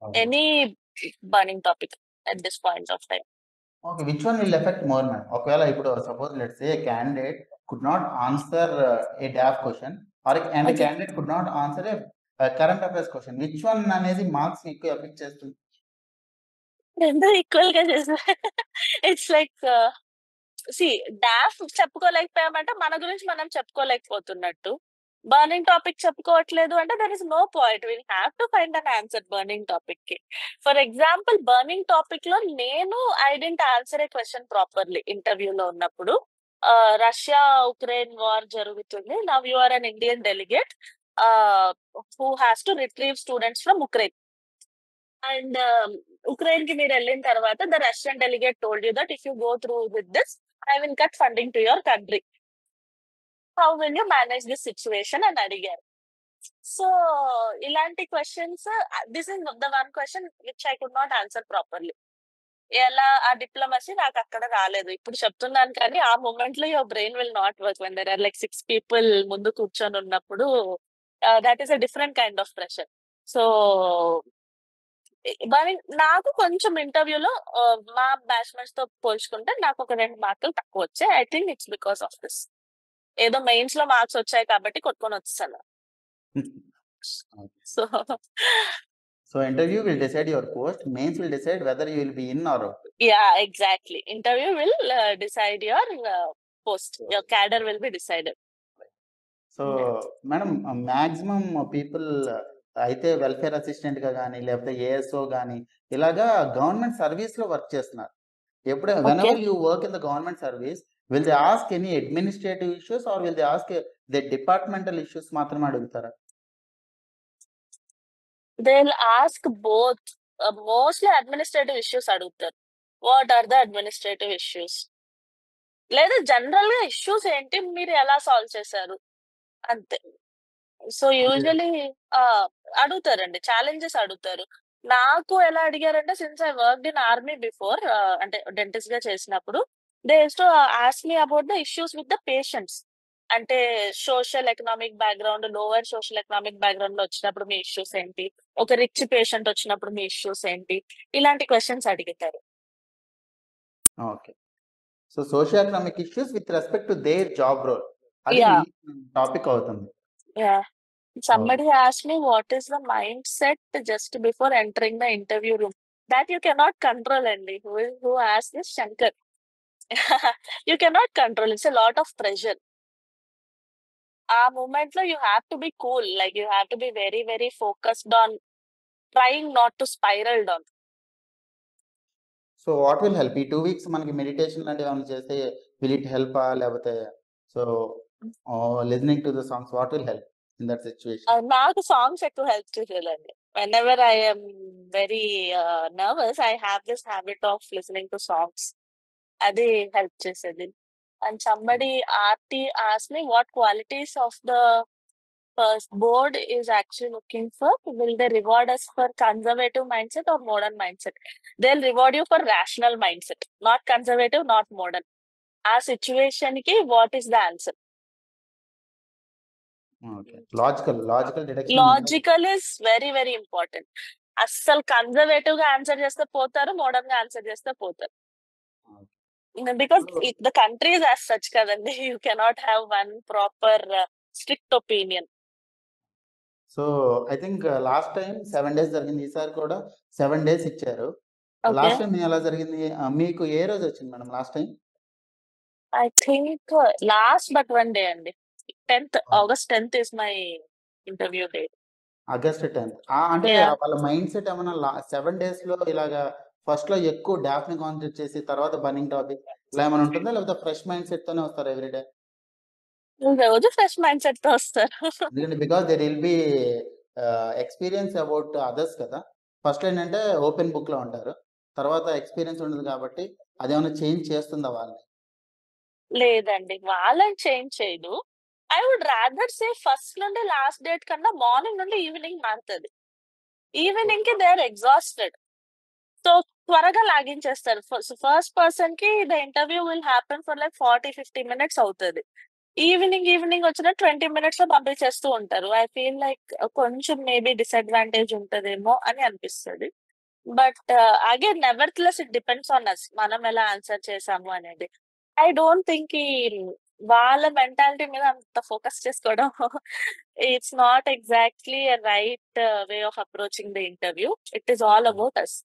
Okay. Any burning topic at this point of time. Okay, which one will affect more, man? ఒకవేళ ఇప్పుడు suppose let's say a candidate could not answer a DAF question and a Okay. candidate could not answer a current affairs question. Which one అనేది marks ఎక్కువ effect చేస్తుంది? రెండు equal గా చేసా. It's like DOF చెప్పుకోలేకపోయామంటే మన గురించి మనం చెప్పుకోలేకపోతున్నట్టు. బర్నింగ్ టాపిక్ చెప్పుకోవట్లేదు అంటే there is no point. Will have to find an answer burning topic కి. ఫర్ ఎగ్జాంపుల్ బర్నింగ్ టాపిక్ లో నేను I didn't answer a question properly ఇంటర్వ్యూలో ఉన్నప్పుడు. రష్యా ఉక్రెయిన్ వార్ జరుగుతుంది. Now you are an Indian delegate who has to retrieve students from Ukraine. And Ukraine కి మీరు వెళ్ళిన తర్వాత the Russian delegate told you that if you go through with this I will cut funding to your country. How will you manage this situation అని అడిగారు. So ఇలాంటి questions, this is the one question which I could not answer properly. ఎలా ఆ diplomacy నాకు అక్కడ రాలేదు. ఇప్పుడు చెప్తున్నాను కానీ ఆ మూమెంట్ లో your brain will not work when there are like 6 people ముందు కూర్చొని ఉన్నప్పుడు. That is a different kind of pressure. So మరి నాకు కొంచెం ఇంటర్వ్యూలో మా బ్యాచ్మెంట్స్ తో పోల్చుకుంటే నాకు ఒక 2 మార్కులు తక్కువ వచ్చాయి. I think it's because of this. ఏదో మెయిన్స్ లో మార్క్స్ వచ్చాయి కాబట్టి కొట్టుకొని వచ్చేసాను. So So interview will decide your post, mains will decide whether you will be in or out. Yeah exactly, interview will decide your post. Your cadre will be decided. So madam maximum people అయితే welfare assistant గా కానీ లేకపోతే ASO కానీ ఇలాగా government service లో work చేస్తున్నారు. ఎప్పుడే whenever you work in the government service, will they ask any administrative issues or will they ask the departmental issues మాత్రమే అడుగుతారా? They will ask both. Mostly administrative issues అడుగుతారు. What are the administrative issues, లేదా general గా issues ఏంటి, మీరు ఎలా solve చేశారు, అంతే. సో యూజువలీ అడుగుతారండి, ఛాలెంజెస్ అడుగుతారు. నాకు ఎలా అడిగారంటే since I worked in army before, అంటే డెంటిస్ట్ గా చేసినప్పుడు they use to ask me about the issues with the patients. అంటే social economic background, lower social economic background లో వచ్చినప్పుడు మీ ఇష్యూస్ ఏంటి, ఒక రిచ్ పేషెంట్ వచ్చినప్పుడు మీ ఇష్యూస్ ఏంటి, ఇలాంటి క్వశ్చన్స్ అడుగుతారు. Okay. So socio economic issues with respect to their job role, అది యా టాపిక్ అవుతుంది. Yeah Somebody asked me what is the mindset just before entering the interview room. That you cannot control, Andy. Who asked this? Shankar. You cannot control. It's a lot of pressure. ఆ moment లో you have to be cool. Like you have to be very, very focused on trying not to spiral down. So what will help ఈ 2 weeks మనకి meditation లాంటివి ఏమైనా చేస్తే will it help లేకపోతే so listening to the songs what will help in that situation? నాకు songs ఎక్కువ help చేసేదండి. Whenever I am very nervous, I have this habit of listening to songs. అది help చేసేది. And somebody RT asked me what qualities of the first board is actually looking for. Will they reward us for conservative mindset or modern mindset? They'll reward you for rational mindset, not conservative, not modern. ఆ situation కి what is the answer? Okay. Logical deduction logical is very very important. అస్సలు conservative గా answer చేస్తే పోతారు, modern గా answer చేస్తే పోతారు. Because the country is as such కదండి, you cannot have one proper strict opinion. So I think last time 7 days జరిగింది, ఈసారి కూడా 7 days ఇచ్చారు. లాస్ట్ టైం ఎలా జరిగింది, మీకు ఏ రోజు వచ్చింది madam last time? I think last but 1 day అండి. 10th August 10th is my interview date. August 10th. అంటే వాళ్ళ మైండ్ సెట్ ఏమన్నా 7 days లో ఇలాగా ఫస్ట్ లో ఎక్కువ డాఫ్ ని కాన్సన్ట్రేట్ చేసి తర్వాత బర్నింగ్ టాపిక్ ఇలా ఏమైనా ఉంటుందా, లేకపోతే ఫ్రెష్ మైండ్ సెట్ తోనే వస్తారు ఎవ్రీడే? రోజు ఫ్రెష్ మైండ్ సెట్ తో వస్తారు. ఎందుకంటే because there will be experience about others కదా. ఫస్ట్ ఏంటంటే ఓపెన్ బుక్ లో ఉంటారు, తర్వాత ఎక్స్పీరియన్స్ ఉండదు కాబట్టి అదేమైనా చేంజ్ చేస్తుందా వాళ్ళని? లేదండి, వాళ్ళని చేంజ్ చేయదు. I would rather say first నుండి లాస్ట్ డేట్ కన్నా మార్నింగ్ నుండి ఈవినింగ్ మారుతుంది. ఈవినింగ్ కి దే ఆర్ ఎగ్జాస్టెడ్, సో త్వరగా లాగించేస్తారు. ఫస్ట్ పర్సన్ కి the interview will happen for like 40-50 minutes అవుతుంది. ఈవినింగ్ వచ్చిన 20 మినిట్స్ లో పంపించేస్తూ ఉంటారు. ఐ ఫీల్ లైక్ కొంచెం మేబీ డిసడ్వాంటేజ్ ఉంటదేమో అని అనిపిస్తుంది. But again nevertheless it depends on us. మనం ఎలా ఆన్సర్ చేసాము అనేది. ఐ డోంట్ థింక్ వాళ్ళ మెంటాలిటీ మీద అంత ఫోకస్ చేసుకోవడం it's not exactly a right way of approaching the interview. It is all about us.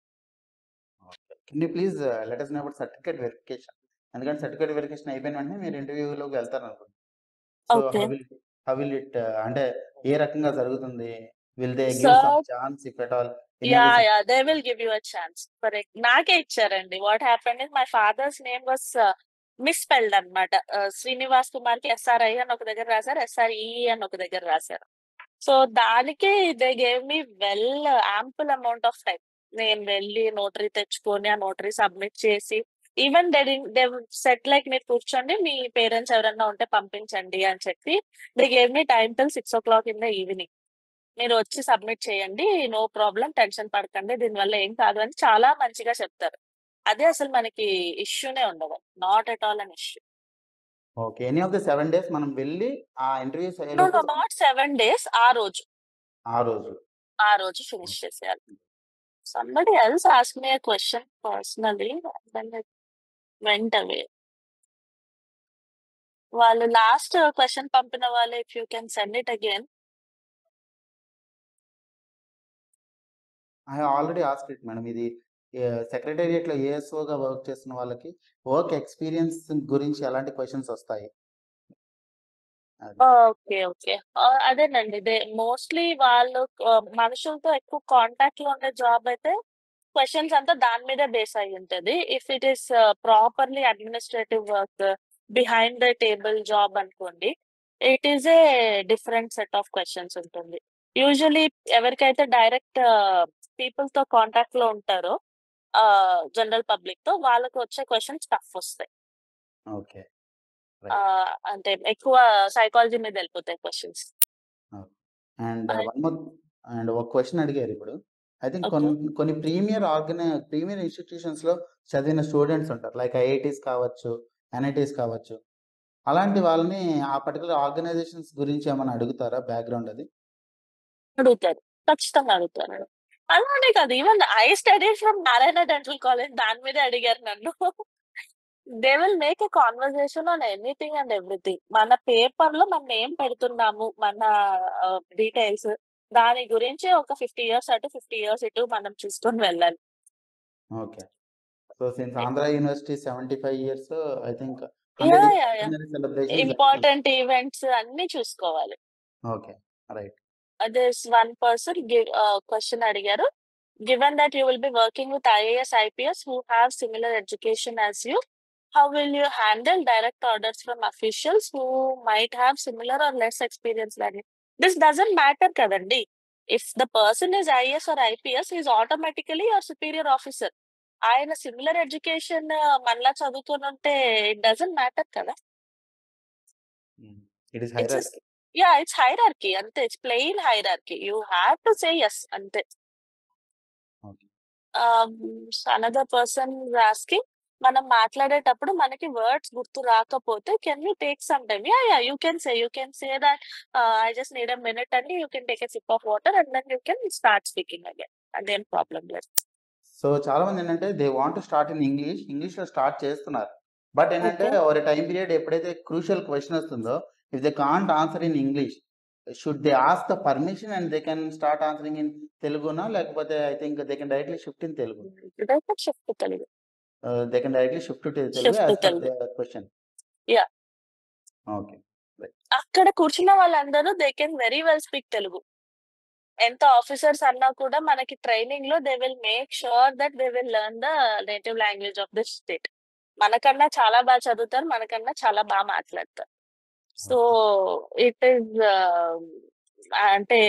Okay. Can you please let us know about certificate verification. ఎందుకంటే certificate verification అయిపోయిన వెంటనే మీరు ఇంటర్వ్యూలోకి వెళ్తారనుకుంటా. So okay. How will it అంటే ఏ రకంగా జరుగుతుంది? Will they give some so chance if at all any of the yeah! They will give you a chance. Correct. నాకే ఇచ్చారండి. What happened is my father's name was misspelled అన్నమాట. శ్రీనివాస్ కుమార్‌కి SRI అని ఒక దగ్గర రాసారు. ఎస్ఆర్‌ఈఈ అని ఒక దగ్గర రాసారు. సో, దానికి they gave me ample amount of time. నేను వెళ్లి నోటరీ తెచ్చుకొని, ఆ నోటరీ సబ్మిట్ చేసి, ఈవెన్ దే సెడ్ లైక్ మీరు కూర్చోండి, మీ పేరెంట్స్ ఎవరైనా ఉంటే పంపించండి అని చెప్పి, they gave me time till 6:00 in the evening. మీరు వచ్చి సబ్మిట్ చేయండి. నో ప్రాబ్లమ్, టెన్షన్ పడకండి. దీనివల్ల ఏం కాదు అని చాలా మంచిగా చెప్తారు. అదే అసలు మనకి ఇష్యూనే ఉండదు. Not at all an issue. Okay. Any of the 7 days మనం వెళ్లి ఆ ఇంటర్వ్యూస్ నో, అయ్యేలోపు నో, నాట్ 7 డేస్. ఆ రోజు. ఆ రోజు ఫినిష్ చేసేయాలి. Somebody else asked me a question personally, and then it went away. వాళ్ళు లాస్ట్ క్వెషన్ పంపిన వాళ్ళు, if you can send it again. I have already asked it madam. ఇది సెక్రటేరియట్‌లో ఏఎస్ఓగా వర్క్ చేస్తున్న వాళ్ళకి వర్క్ ఎక్స్‌పీరియన్స్ గురించి ఎలాంటి క్వెషన్స్ వస్తాయి? అది. ఓకే. అదేనండి. మోస్ట్‌లీ వాళ్ళు మనుషులతో ఎక్కువ కాంటాక్ట్‌లో ఉండే జాబ్ అయితే క్వెషన్స్ అంతా దాని మీదే బేస్ అయ్యి ఉంటది. If it is properly administrative work, behind the table job అనుకోండి, it is a different set of questions ఉంటుంది. యూజువల్లీ ఎవరికైతే డైరెక్ట్ పీపుల్‌తో కాంటాక్ట్‌లో ఉంటారో, జనరల్ పబ్లిక్‌తో, వాళ్ళకి వచ్చే క్వెషన్స్ టఫ్ వస్తాయి. ఓకే. రైట్. అంటే ఎక్కువ సైకాలజీ మీద వెళ్ళిపోతాయి questions. Okay. And and one more and ఒక క్వెషన్ అడిగారు ఇప్పుడు. I think okay. కొన్ని ప్రీమియర్ ఇన్‌స్టిట్యూషన్స్‌లో చదివిన స్టూడెంట్స్ ఉంటారు. లైక్ ఐఐటీస్ కావచ్చు, ఎన్ఐటీస్ కావచ్చు. అలాంటి వాళ్ళని ఆ పర్టిక్యులర్ ఆర్గనైజేషన్స్ గురించి ఏమన్నా అడుగుతారా బ్యాక్‌గ్రౌండ్ అది? అడుగుతారు. ఖచ్చితంగా అడుగుతారు. అలానే కాదు. Even I studied from Narayana dental college, దాని మీదే అడిగారు నన్ను. They will make a conversation on anything and everything. మన పేపర్‌లో మనం ఏం పెడుతున్నాము, మన డీటెయిల్స్, దాని గురించి ఒక 50 ఇయర్స్ అటు, 50 ఇయర్స్ ఇటు మనం చూసుకొని వెళ్ళాలి. Okay. So since Andhra university 75 years I think yeah! 100 years yeah! Yeah! Centenary celebrations జరుగుతున్నాయి. ఇంపార్టెంట్ ఈవెంట్స్ అన్నీ చూసుకోవాలి. Okay. Right. There's one person question అడిగారు. Given that you will be working with IAS, IPS who have similar education as you, how will you handle direct orders from officials who might have similar or less experience than you? This doesn't matter kadandi. If the person is IAS or IPS, he is automatically your superior officer. ఆయన similar education మనలా చదువుకొని ఉంటే it doesn't matter కదా. It is it's hierarchy. It's hierarchy అంతే. It's plain hierarchy. You have to say yes అంతే. Okay. Another person asking, మనం మాట్లాడేటప్పుడు మనకి వర్డ్స్ గుర్తు రాకపోతే can you take some time? You can say that I just need a minute అండి, you can take a sip of water and then you can start speaking again. అదేం problem లేదు. So చాలా మంది ఏంటంటే they want to start in ఇంగ్లీష్‌లో start చేస్తున్నారు. But ఏంటంటే okay. ఒక టైమ్ పీరియడ్ ఎప్పుడైతే క్రూషియల్ క్వెషన్ వస్తుందో if they can't answer in English should they ask the permission and they can start answering in తెలుగునా? లేకపోతే I think they can directly shift in Telugu. Shift Telugu. They can directly shift to Telugu shift as per Telugu. Their question. Yeah. Okay. Right. అక్కడ కూర్చున్న వాళ్ళందరూ they can very well speak Telugu. ఎంత officers అన్నా కూడా మనకి training లో they will make sure that they will learn the native language of the state. మనకన్నా చాలా బాగా చదువుతారు, మనకన్నా చాలా బాగా మాట్లాడతారు. సో ఇట్ ఈస్ అంటే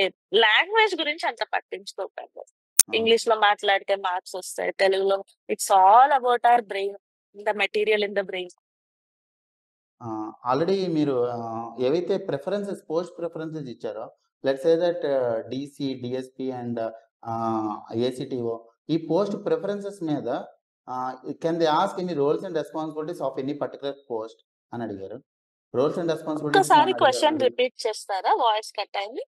లాంగ్వేజ్ గురించి అంత పట్టించుకోకండి. ఇంగ్లీష్ లో మాట్లాడితే మార్క్స్ వస్తాయి, తెలుగులో it's all about our brain, the material in the brain. Already మీరు ఏవైతే పోస్ట్ ప్రిఫరెన్సెస్ ఇచ్చారో let's say that DC, DSP and ACTO ఈ పోస్ట్ ప్రిఫరెన్సెస్ మీద can they ask any roles and responsibilities of any particular post అని అడిగారు. Roles and responsibilities ఒక్కసారి question అడుగుతారు. Repeat చేస్తారా? వాయిస్ కట్ అయింది.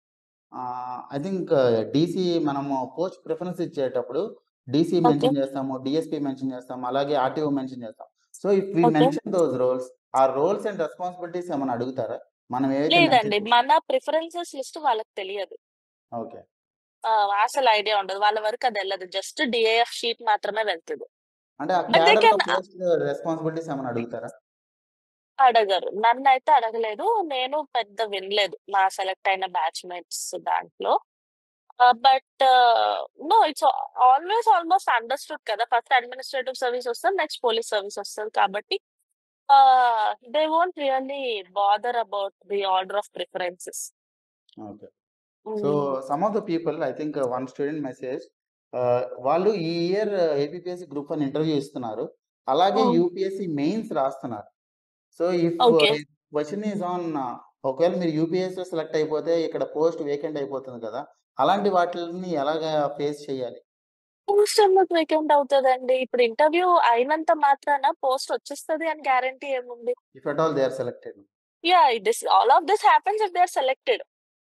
ఐ థింక్ డీసీ మనము పోస్ట్ ప్రిఫరెన్స్ ఇచ్చేటప్పుడు డీసీ ఓకే. మెన్షన్ చేస్తాము, డిఎస్పీ మెన్షన్ చేస్తాము, అలాగే ఆర్టీఓ మెన్షన్ చేస్తాం. So if we okay. Mention those roles, ఆ రోల్స్ అండ్ రెస్పాన్సిబిలిటీస్ ఏమైనా అడుగుతారా? మనం ఏవైతే లేదండి. మెన్షన్ మన ప్రిఫరెన్సెస్ లిస్ట్ వాళ్ళకి తెలియదు. ఓకే. అసలు ఐడియా ఉండదు. వాళ్ళ వరకు అది ఎళ్ళదు. జస్ట్ డీఏఎఫ్ షీట్ మాత్రమే వెళ్తది. అంటే ఆ బట్ దే క్యాడర్‌లో కెన్ పోస్ట్ రెస్పాన్సిబిలిటీస్ ఏమైనా అడుగుతారా? అడగరు. నన్నైతే అడగలేదు. నేను పెద్ద వినలేదు మా సెలెక్ట్ అయిన బ్యాచ్‌మేట్స్ దాంట్లో. But no, it's always almost understood కదా! ఫస్ట్ అడ్మినిస్ట్రేటివ్ సర్వీస్ వస్తది. నెక్స్ట్ పోలీస్ సర్వీస్ వస్తది కాబట్టి they won't really bother about the order of preferences. Okay. So hmm. Some of the people I think one student message వాళ్ళు ఈ year APPSC group 1 interview ఇస్తున్నారు. అలాగే హ్మ్. UPSC mains రాస్తున్నారు. So if okay. Question is on ఒకవేళ మీరు యూపీఎస్సీలో select అయిపోతే ఇక్కడ పోస్ట్ వేకెంట్ అయిపోతుంది కదా! అలాంటి వాటిల్ని ఎలాగా ఫేస్ చేయాలి? పోస్ట్ ఎందుకు వేకెంట్ అవుతదండి? ఇప్పుడు ఇంటర్వ్యూ అయినంత మాత్రాన పోస్ట్ వచ్చేస్తది అని గ్యారంటీ ఏముంది? If at all they are selected. Yeah! All of this happens if they are selected.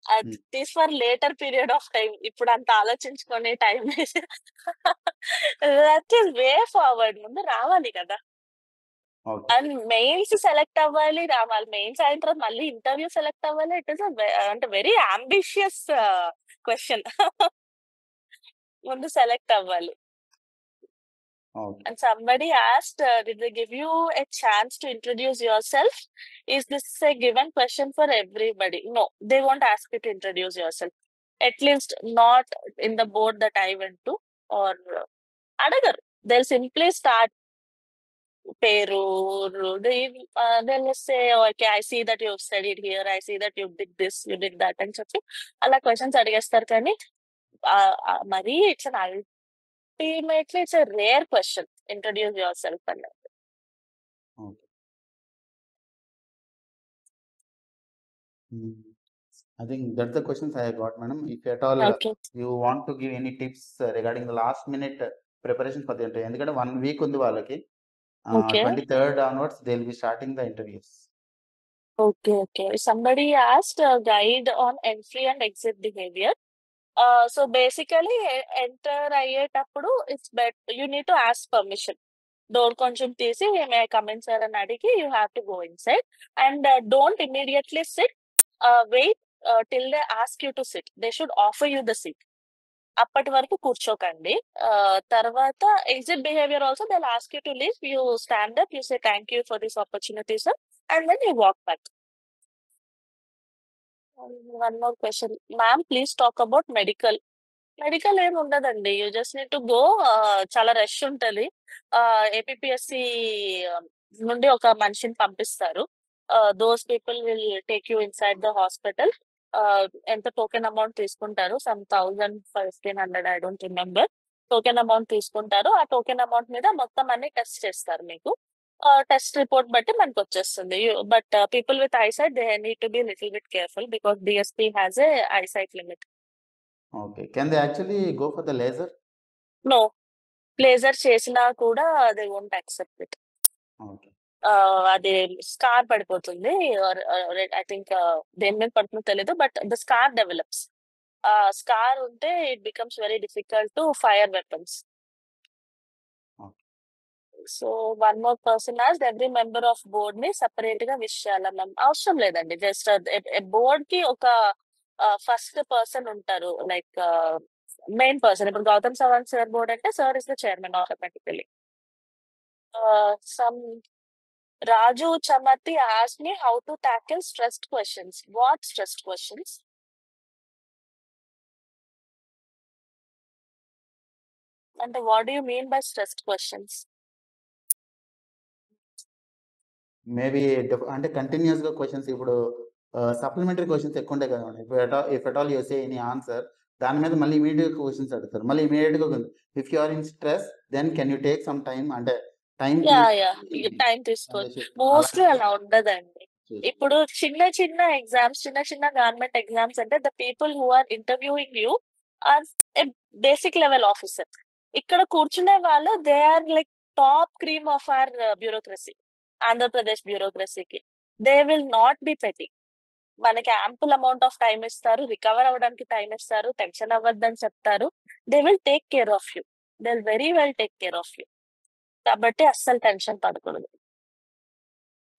Hmm. It is for later period of time. ఇప్పుడంత ఆలోచించుకొని time waste that is way forward. ముందు రావాలి కదా! Okay. And mains select అవ్వాలి, రావాలి. Mains అయిన తర్వాత మళ్ళీ ఇంటర్వ్యూ సెలెక్ట్ అవ్వాలి. ఇట్ ఈస్ అంటే వెరీ యాంబిషియస్ క్వెషన్. ముందు సెలెక్ట్ అవ్వాలి. Okay. And somebody asked, did they give you a chance to introduce yourself? Is this a given question for everybody? No, they won't ask you to introduce yourself. At least not in the board that I went to, or adagaru. They'll simply start peru. They'll just say, okay, I see that you've studied here. I see that you did this, you did that, and చెప్పి అలా questions అడిగేస్తారు కానీ మరి it's an ultimately it's a rare question. Introduce yourself అన్నది. Okay. Hmm. I think that's the questions I got, madam. If at all Okay. you want to give any tips regarding the last minute preparation for the interview, ఎందుకంటే 1 week ఉంది వాళ్ళకి. Okay. 23rd onwards they'll be starting the interviews. Okay. Somebody asked a guide on entry and exit behavior. So basically enter అయ్యేటప్పుడు it's better you need to ask permission. Door కొంచెం తీసి may come in sir అని అడిగి you have to go inside and don't immediately sit. Wait till they ask you to sit. They should offer you the seat. అప్పటి వరకు కూర్చోకండి. తర్వాత exit behaviour also they will ask you to leave. You stand up, you say thank you for this opportunity sir and then you walk back. One more question ma'am, please talk about medical. Medical ఏమి ఉండదండి. You just need to go. చాలా rush ఉంటది. APSC నుండి ఒక మనిషిని పంపిస్తారు. Those people will take you inside the hospital. ఎంత token amount తీసుకుంటారు? Some 1,000-1,500, I don't remember. Token amount తీసుకుంటారు. ఆ టోకెన్ అమౌంట్ మీద మొత్తం అన్ని టెస్ట్ చేస్తారు మీకు. టెస్ట్ రిపోర్ట్ బట్టి మనకు వచ్చేస్తుంది. But people with eyesight they need to be little bit careful because DSP has a eyesight limit. Okay. Can they actually go for the laser? No, laser చేసినా కూడా they won't accept it. Okay. అది scar పడిపోతుంది. I think దేని మీద పడుతుందో తెలియదు. But the scar develops. Scar ఉంటే it becomes very difficult to fire weapons. Okay. So one more person as every member of board ని సెపరేట్ గా wish చేయాలి మ్యామ్. అవసరం లేదండి. జస్ట్ బోర్డ్ కి ఒక ఫస్ట్ పర్సన్ ఉంటారు, లైక్ మెయిన్ పర్సన్. ఇప్పుడు గౌతమ్ సవాంగ్ సార్ బోర్డ్ అంటే sir is the chairman automatically. Some Raju Chamati asked me how to tackle stressed questions. What stressed questions? And what do you mean by stressed questions? Maybe అంటే కంటిన్యూస్‌గా questions ఇప్పుడు supplementary questions ఎక్కువ ఉంటాయి కదండీ. If at all you say any answer, దాని మీద మళ్ళీ ఇమ్మీడియేట్‌గా క్వెషన్స్ అడుగుతారు. మళ్ళీ ఇమ్మీడియేట్‌గా if you are in stress then can you take some time అంటే టైమ్ Yeah. తీసుకొని టైం తీసుకోవచ్చు. అలా మోస్ట్లీ అలా ఉండదండి. చేసి ఇప్పుడు చిన్న ఎగ్జామ్స్, చిన్న గవర్నమెంట్ ఎగ్జామ్స్ అంటే the people who are interviewing you are A basic level officer. ఇక్కడ కూర్చునే వాళ్ళు they are like top cream of our bureaucracy, Andhra Pradesh బ్యూరోక్రసీకి. They will not be పెట్టి. మనకి యాంపుల్ అమౌంట్ ఆఫ్ టైం ఇస్తారు, రికవర్ అవ్వడానికి time ఇస్తారు, tension అవ్వద్దని చెప్తారు. They will take care of you, they will very well take care of you. కాబట్టి అస్సలు tension పడకూడదు.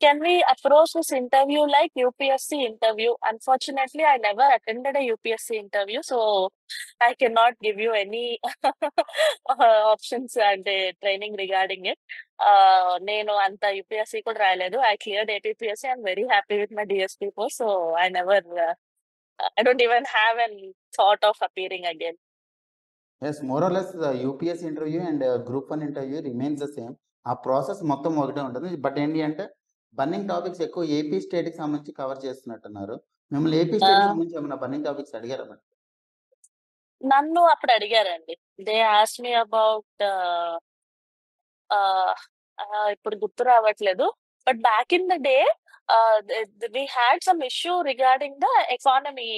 Can we approach this interview like UPSC interview? Unfortunately, I never attended a UPSC interview, so I cannot give you any options and training regarding it. నేను అంత UPSC కూడా రాయలేదు. I cleared APPSC. I'm very happy with my DSP course, so I don't even have any thought of appearing again. Yes, more or less the UPSC interview and group 1 interview remains the same. ఆ process మొత్తం ఒకటే ఉంటుంది. But ఏంటి అంటే burning topics ఎక్కువ AP స్టేట్కి సంబంధించి cover చేస్తున్నట్టున్నారు. మిమ్మల్ని ఏపీ స్టేట్కి సంబంధించి ఏమైనా బర్నింగ్ టాపిక్స్ అడిగారా మేడం? నన్ను అప్పుడు అడిగారండి. దే ఆస్క్డ్ మీ అబౌట్ ఇప్పుడు గుర్తు రావట్లేదు. But back in the day we had some issue regarding the economy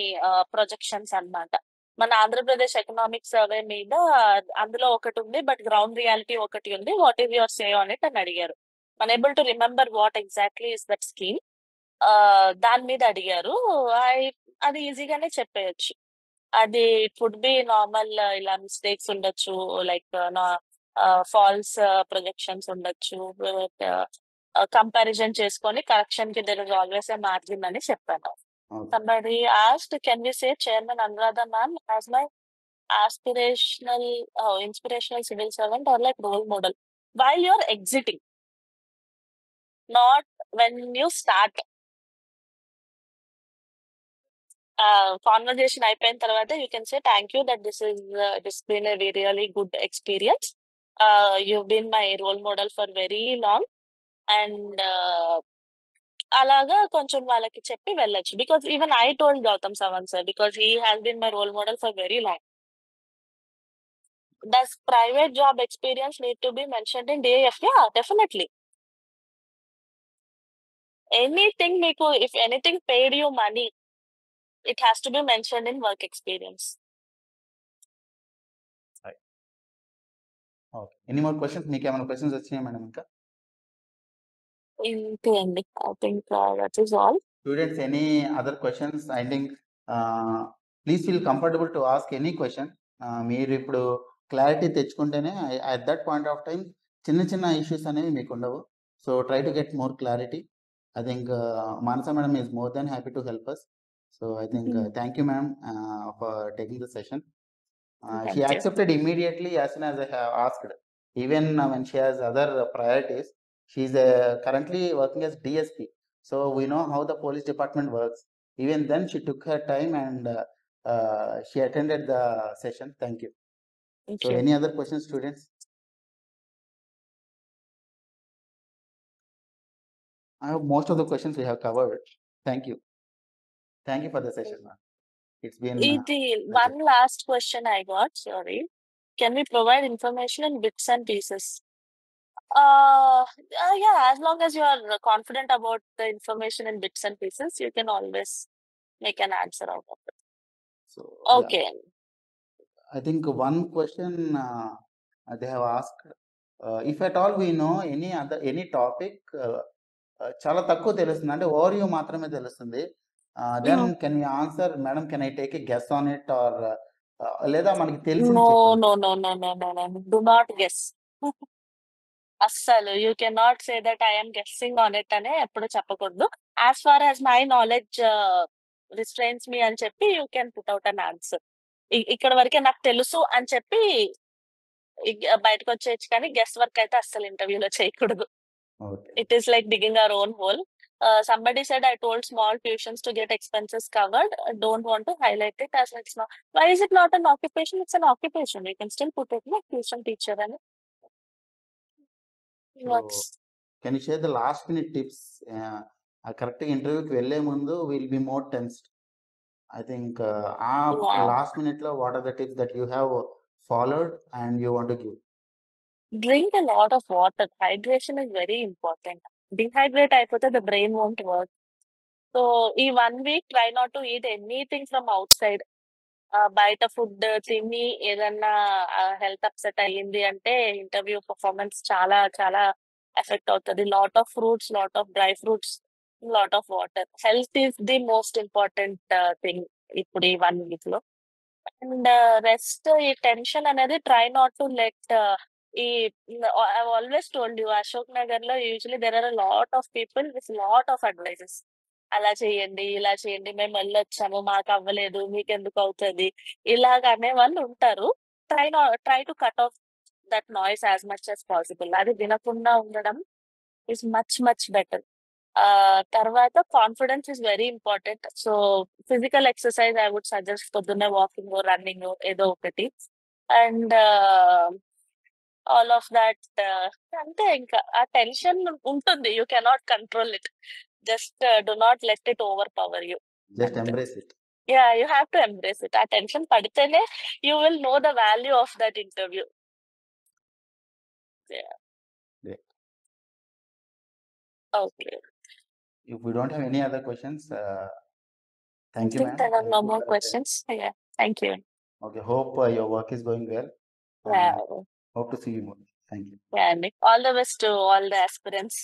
projections అన్నమాట. మన ఆంధ్రప్రదేశ్ ఎకనామిక్ సర్వే మీద అందులో ఒకటి ఉంది, బట్ గ్రౌండ్ రియాలిటీ ఒకటి ఉంది. What is your say on it అని అడిగారు. Unable to remember what exactly is that scheme. దాని మీద అడిగారు. అది ఈజీగానే చెప్పేయచ్చు. అది ఇట్ వుడ్ బి నార్మల్, ఇలా మిస్టేక్స్ ఉండొచ్చు, లైక్ ఫాల్స్ ప్రొజెక్షన్స్ ఉండొచ్చు, కంపారిజన్ చేసుకొని కరెక్షన్ కి there is always a margin అని చెప్పాను. Somebody asked, can we say Chairman Anuradha ma'am as my inspirational civil servant or like role model while you're exiting, not when you start. Conversation అయిపోయిన తర్వాత you can say thank you that this has been a really good experience. You've been my role model for very long, and అలాగా కొంచెం వాళ్ళకి చెప్పి వెళ్ళొచ్చు. Because even I told Gautam Sawang sir, because he has been my role model for very long. Does private job experience need to be mentioned in DAF? Yeah, definitely. Anything మీకు, if anything paid you money, it has to be mentioned in work experience. Okay, any more questions? మీకు ఏమైనా questions వచ్చినాయా madam? ఇంకా ఇంతే అండి. I think that is all. Students, any other questions? I think please feel comfortable to ask any question. మీరు ఇప్పుడు clarity తెచ్చుకుంటేనే at that point of time చిన్న చిన్న ఇష్యూస్ అనేవి మీకు ఉండవు. So try to get more clarity. I think Manasa madam is more than happy to help us. So I think thank you ma'am for taking the session. She accepted immediately as soon as I have asked. Even when she has other priorities, she is currently working as DSP. So we know how the police department works. Even then she took her time and she attended the session. Thank you. Thank So you. any other questions, students? I hope most of the questions we have covered. Thank you. Thank you for the session, ma'am. It's been One last question I got, sorry. Can we provide information in bits and pieces? Yeah, as long as you are confident about the information in bits and pieces, you can always make an answer out of it. So Okay. yeah. I think one question they have asked, if at all we know any topic చాలా తక్కువ తెలుస్తుంది, అంటే over మాత్రమే తెలుస్తుంది, then can you answer madam, can I take a guess on it, or లేదా మనకి తెలిసి Do not guess. అస్సలు you can not say that I'm guessing on it అనే ఎప్పుడు చెప్పకూడదు. As far as my knowledge restrains me అని చెప్పి you can put out an answer. ఇక్కడ వరకే నాకు తెలుసు అని చెప్పి బయటకు వచ్చేయచ్చు, కానీ గెస్ వర్క్ అయితే అస్సలు ఇంటర్వ్యూలో చేయకూడదు. It is like digging our own hole. Somebody said I told small tuitions to get expenses covered. I don't want to highlight it as it's not. Why is it not an occupation? It's an occupation. You can still put it like tuition teacher and works. Can you share the last minute tips? కరెక్ట్గా ఇంటర్వ్యూకి వెళ్ళే ముందు will be more tensed. I think last minute lo what are the tips that you have followed and you want to give? Drink a lot of water. Hydration is very important. Dehydrate అయిపోతే the brain won't work. So ఈ 1 week try not to eat anything from outside. బయట food తిని ఏదన్నా health upset అయ్యింది అంటే interview performance చాలా చాలా effect అవుతుంది. Lot of fruits, lot of dry fruits, lot of water. Health is the most important thing ఇప్పుడు ఈ 1 week లో. అండ్ రెస్ట్ ఈ టెన్షన్ అనేది ట్రై నాట్ టు లెట్ ఈ I always told you Ashok Nagar లో usually there are lot of people with lot of advices. అలా చేయండి, ఇలా చేయండి, మేము వెళ్ళొచ్చాము, మాకు అవ్వలేదు, మీకు ఎందుకు అవుతుంది, ఇలాగ అనే వాళ్ళు ఉంటారు. Try to cut off that noise as much as possible. అది వినకుండా ఉండడం ఈస్ మచ్ మచ్ బెటర్. తర్వాత confidence is very important. So physical exercise I would suggest, పొద్దున్నే వాకింగ్, రన్నింగ్ ఏదో ఒకటి. And all of that. అంతే, ఇంకా ఆ టెన్షన్ ఉంటుంది, you cannot control it. Just do not let it overpower you. Just embrace it. Yeah, you have to embrace it. ఆ tension పడితేనే you will know the value of that interview. Okay. If we don't have any other questions, thank you, ma'am. There are no Thank you more for questions. Yeah, thank you. Okay, hope your work is going well. Yeah. Hope to see you more. Thank you. Yeah, and all the best to all the aspirants.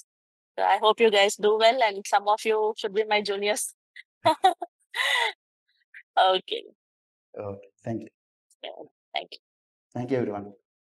So I hope you guys do well, and some of you should be my juniors. Okay. Okay, thank you. Yeah, thank you. Thank you, everyone.